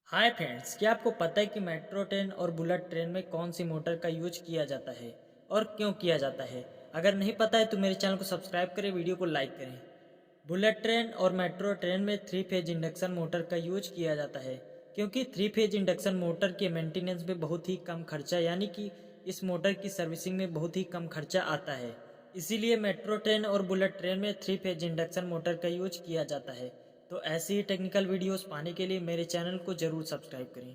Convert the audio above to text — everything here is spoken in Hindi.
हाय फ्रेंड्स, क्या आपको पता है कि मेट्रो ट्रेन और बुलेट ट्रेन में कौन सी मोटर का यूज किया जाता है और क्यों किया जाता है। अगर नहीं पता है तो मेरे चैनल को सब्सक्राइब करें, वीडियो को लाइक करें। बुलेट ट्रेन और मेट्रो ट्रेन में 3 फेज इंडक्शन मोटर का यूज किया जाता है क्योंकि 3 फेज इंडक्शन मोटर के मेंटेनेंस में बहुत ही कम खर्चा, यानी कि इस मोटर की सर्विसिंग में बहुत ही कम खर्चा आता है। इसीलिए मेट्रो ट्रेन और बुलेट ट्रेन में 3 फेज इंडक्शन मोटर का यूज किया जाता है। तो ऐसी ही टेक्निकल वीडियोस पाने के लिए मेरे चैनल को ज़रूर सब्सक्राइब करें।